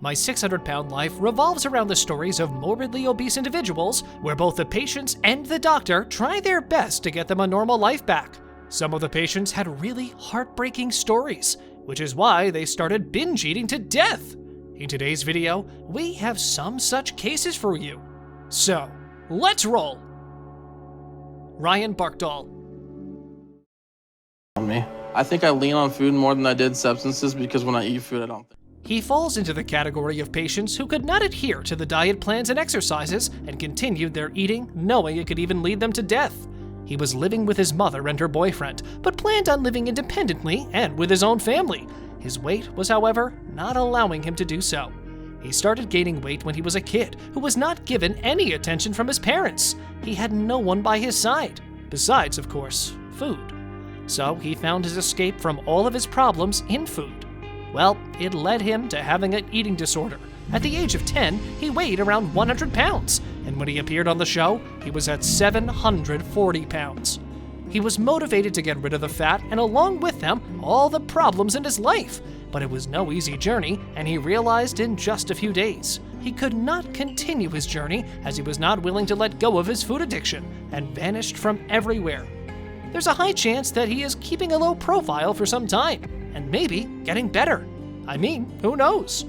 My 600-Pound Life revolves around the stories of morbidly obese individuals where both the patients and the doctor try their best to get them a normal life back. Some of the patients had really heartbreaking stories, which is why they started binge eating to death. In today's video, we have some such cases for you. So, let's roll! Ryan Barkdahl. I think I lean on food more than I did substances because when I eat food, I don't think. He falls into the category of patients who could not adhere to the diet plans and exercises and continued their eating knowing it could even lead them to death. He was living with his mother and her boyfriend, but planned on living independently and with his own family. His weight was, however, not allowing him to do so. He started gaining weight when he was a kid who was not given any attention from his parents. He had no one by his side, besides, of course, food. So he found his escape from all of his problems in food. Well, it led him to having an eating disorder. At the age of 10, he weighed around 100 pounds, and when he appeared on the show, he was at 740 pounds. He was motivated to get rid of the fat and along with them, all the problems in his life. But it was no easy journey, and he realized in just a few days he could not continue his journey as he was not willing to let go of his food addiction and vanished from everywhere. There's a high chance that he is keeping a low profile for some time, and maybe getting better. I mean, who knows?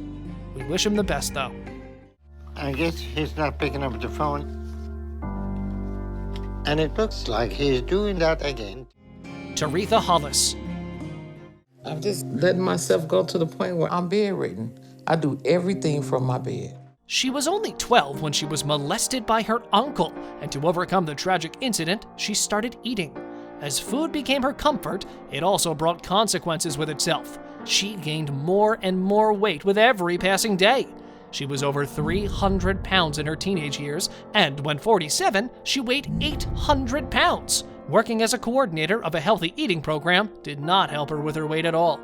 We wish him the best, though. I guess he's not picking up the phone. And it looks like he's doing that again. Taretha Hollis. I've just letting myself go to the point where I'm bedridden. I do everything from my bed. She was only 12 when she was molested by her uncle, and to overcome the tragic incident, she started eating. As food became her comfort, it also brought consequences with itself. She gained more and more weight with every passing day. She was over 300 pounds in her teenage years, and when 47, she weighed 800 pounds. Working as a coordinator of a healthy eating program did not help her with her weight at all.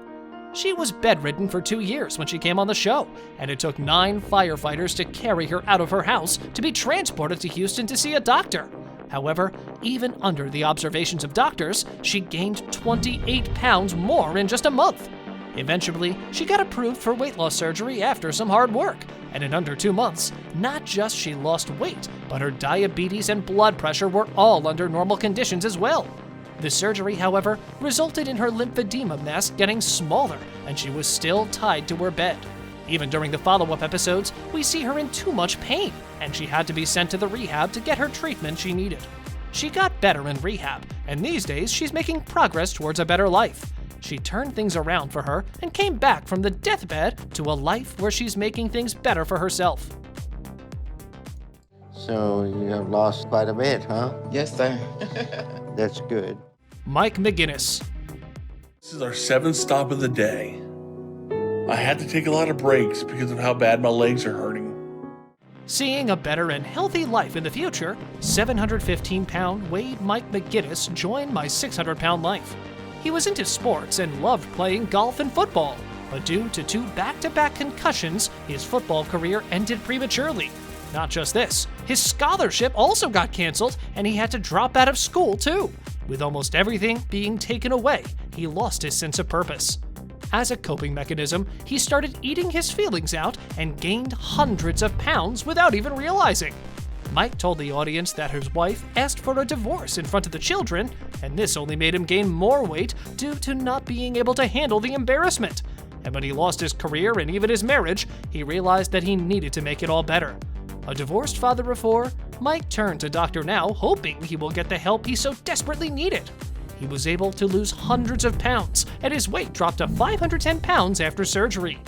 She was bedridden for 2 years when she came on the show, and it took 9 firefighters to carry her out of her house to be transported to Houston to see a doctor. However, even under the observations of doctors, she gained 28 pounds more in just a month. Eventually, she got approved for weight loss surgery after some hard work, and in under 2 months, not just she lost weight, but her diabetes and blood pressure were all under normal conditions as well. The surgery, however, resulted in her lymphedema mass getting smaller, and she was still tied to her bed. Even during the follow-up episodes, we see her in too much pain, and she had to be sent to the rehab to get her treatment she needed. She got better in rehab, and these days she's making progress towards a better life. She turned things around for her and came back from the deathbed to a life where she's making things better for herself. So you have lost quite a bit, huh? Yes, sir. That's good. Mike McGinnis. This is our 7th stop of the day. I had to take a lot of breaks because of how bad my legs are hurting. Seeing a better and healthy life in the future, 715-pound Wade Mike McGinnis joined My 600-Pound Life. He was into sports and loved playing golf and football, but due to 2 back-to-back concussions, his football career ended prematurely. Not just this, his scholarship also got canceled and he had to drop out of school too. With almost everything being taken away, he lost his sense of purpose. As a coping mechanism, he started eating his feelings out and gained hundreds of pounds without even realizing. Mike told the audience that his wife asked for a divorce in front of the children, and this only made him gain more weight due to not being able to handle the embarrassment. And when he lost his career and even his marriage, he realized that he needed to make it all better. A divorced father of 4, Mike turned to Dr. Now, hoping he will get the help he so desperately needed. He was able to lose hundreds of pounds, and his weight dropped to 510 pounds after surgery.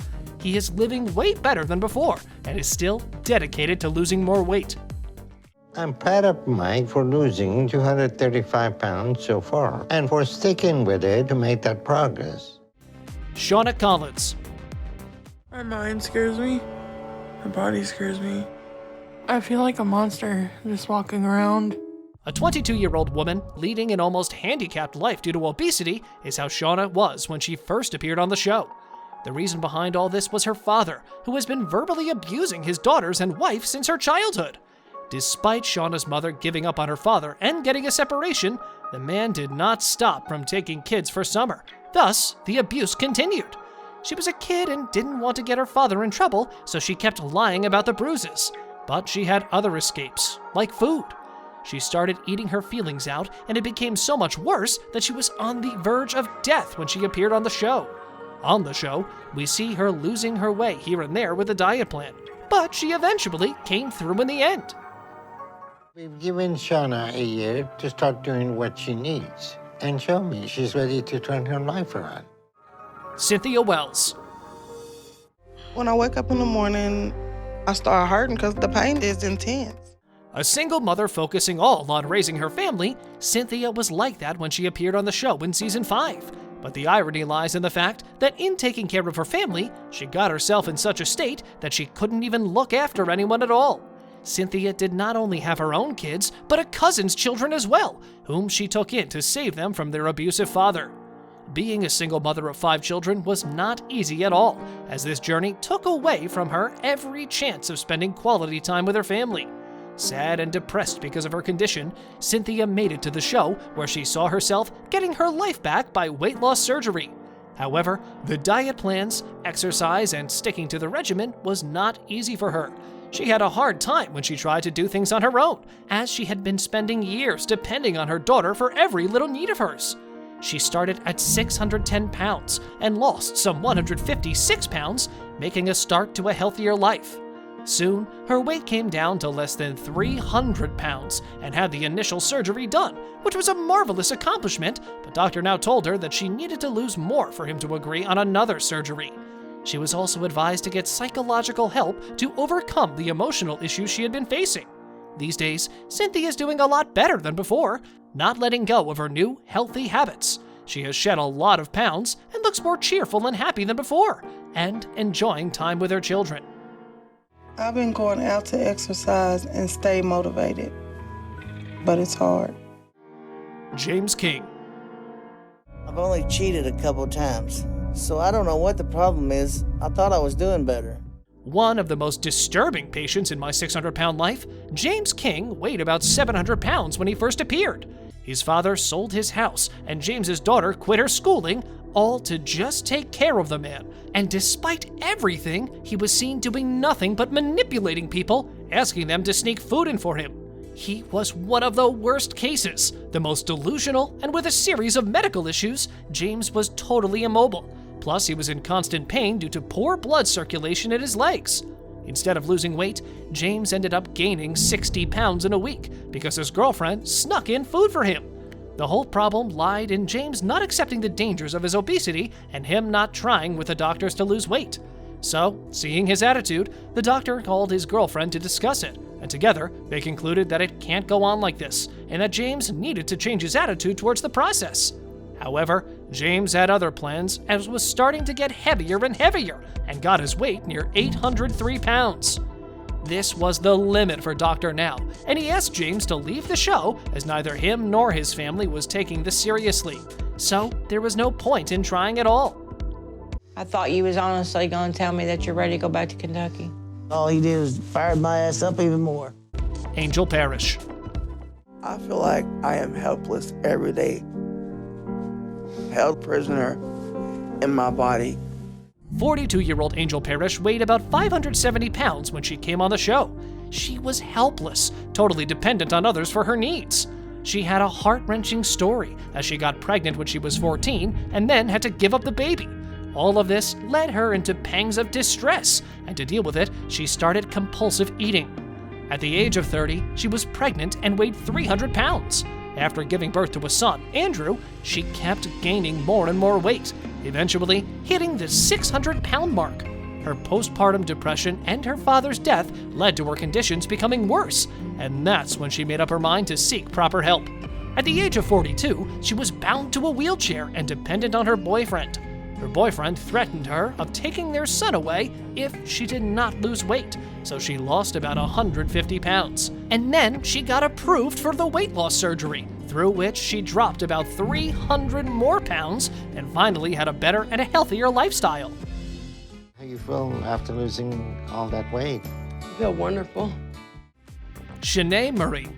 He is living way better than before, and is still dedicated to losing more weight. I'm proud of Mike for losing 235 pounds so far, and for sticking with it to make that progress. Shauna Collins. My mind scares me. My body scares me. I feel like a monster just walking around. A 22-year-old woman leading an almost handicapped life due to obesity is how Shauna was when she first appeared on the show. The reason behind all this was her father, who has been verbally abusing his daughters and wife since her childhood. Despite Shauna's mother giving up on her father and getting a separation, the man did not stop from taking kids for summer. Thus, the abuse continued. She was a kid and didn't want to get her father in trouble, so she kept lying about the bruises. But she had other escapes, like food. She started eating her feelings out, and it became so much worse that she was on the verge of death when she appeared on the show. On the show, we see her losing her way here and there with a diet plan, but she eventually came through in the end. We've given Shauna a year to start doing what she needs and show me she's ready to turn her life around. Cynthia Wells. When I wake up in the morning, I start hurting because the pain is intense. A single mother focusing all on raising her family, Cynthia was like that when she appeared on the show in season 5. But the irony lies in the fact that in taking care of her family, she got herself in such a state that she couldn't even look after anyone at all. Cynthia did not only have her own kids, but a cousin's children as well, whom she took in to save them from their abusive father. Being a single mother of 5 children was not easy at all, as this journey took away from her every chance of spending quality time with her family. Sad and depressed because of her condition, Cynthia made it to the show where she saw herself getting her life back by weight loss surgery. However, the diet plans, exercise, and sticking to the regimen was not easy for her. She had a hard time when she tried to do things on her own, as she had been spending years depending on her daughter for every little need of hers. She started at 610 pounds and lost some 156 pounds, making a start to a healthier life. Soon, her weight came down to less than 300 pounds and had the initial surgery done, which was a marvelous accomplishment, but doctor now told her that she needed to lose more for him to agree on another surgery. She was also advised to get psychological help to overcome the emotional issues she had been facing. These days, Cynthia is doing a lot better than before, not letting go of her new, healthy habits. She has shed a lot of pounds and looks more cheerful and happy than before, and enjoying time with her children. I've been going out to exercise and stay motivated, but it's hard. James King. I've only cheated a couple times, so I don't know what the problem is. I thought I was doing better. One of the most disturbing patients in my 600-pound life, James King weighed about 700 pounds when he first appeared. His father sold his house, and James's daughter quit her schooling, all to just take care of the man. And despite everything, he was seen doing nothing but manipulating people, asking them to sneak food in for him. He was one of the worst cases, the most delusional, and with a series of medical issues, James was totally immobile. Plus, he was in constant pain due to poor blood circulation in his legs. Instead of losing weight, James ended up gaining 60 pounds in a week because his girlfriend snuck in food for him. The whole problem lied in James not accepting the dangers of his obesity and him not trying with the doctors to lose weight. So, seeing his attitude, the doctor called his girlfriend to discuss it, and together they concluded that it can't go on like this and that James needed to change his attitude towards the process. However, James had other plans and was starting to get heavier and heavier and got his weight near 803 pounds. This was the limit for Dr. Now, and he asked James to leave the show as neither him nor his family was taking this seriously. So there was no point in trying at all. I thought you was honestly going to tell me that you're ready to go back to Kentucky. All he did was fire my ass up even more. Angel Parrish. I feel like I am helpless every day. Held prisoner in my body. 42-year-old Angel Parrish weighed about 570 pounds when she came on the show. She was helpless, totally dependent on others for her needs. She had a heart-wrenching story as she got pregnant when she was 14 and then had to give up the baby. All of this led her into pangs of distress, and to deal with it, she started compulsive eating. At the age of 30, she was pregnant and weighed 300 pounds. After giving birth to a son, Andrew, she kept gaining more and more weight, eventually hitting the 600-pound mark. Her postpartum depression and her father's death led to her conditions becoming worse, and that's when she made up her mind to seek proper help. At the age of 42, she was bound to a wheelchair and dependent on her boyfriend. Her boyfriend threatened her of taking their son away if she did not lose weight, so she lost about 150 pounds. And then she got approved for the weight loss surgery, through which she dropped about 300 more pounds and finally had a better and a healthier lifestyle. How you feel after losing all that weight? I feel wonderful. Shanae Murray.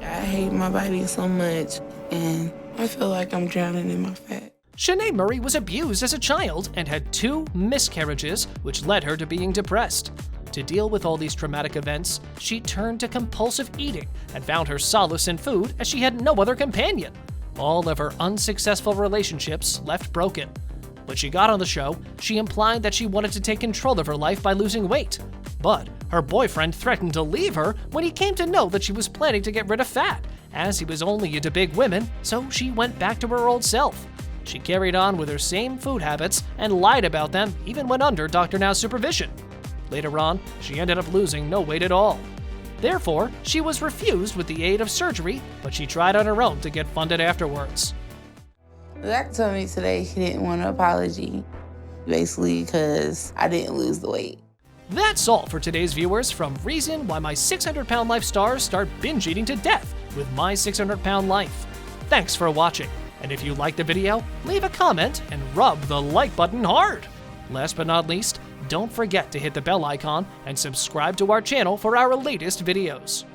I hate my body so much, and I feel like I'm drowning in my fat. Shanae Murray was abused as a child and had 2 miscarriages, which led her to being depressed. To deal with all these traumatic events, she turned to compulsive eating and found her solace in food as she had no other companion. All of her unsuccessful relationships left broken. When she got on the show, she implied that she wanted to take control of her life by losing weight. But her boyfriend threatened to leave her when he came to know that she was planning to get rid of fat, as he was only into big women, so she went back to her old self. She carried on with her same food habits and lied about them even when under Dr. Now's supervision. Later on, she ended up losing no weight at all. Therefore, she was refused with the aid of surgery, but she tried on her own to get funded afterwards. The doctor told me today he didn't want an apology, basically because I didn't lose the weight. That's all for today's viewers from Reason Why My 600-Pound Life Stars Start Binge Eating to Death with My 600-Pound Life. Thanks for watching, and if you liked the video, leave a comment and rub the like button hard. Last but not least, don't forget to hit the bell icon and subscribe to our channel for our latest videos.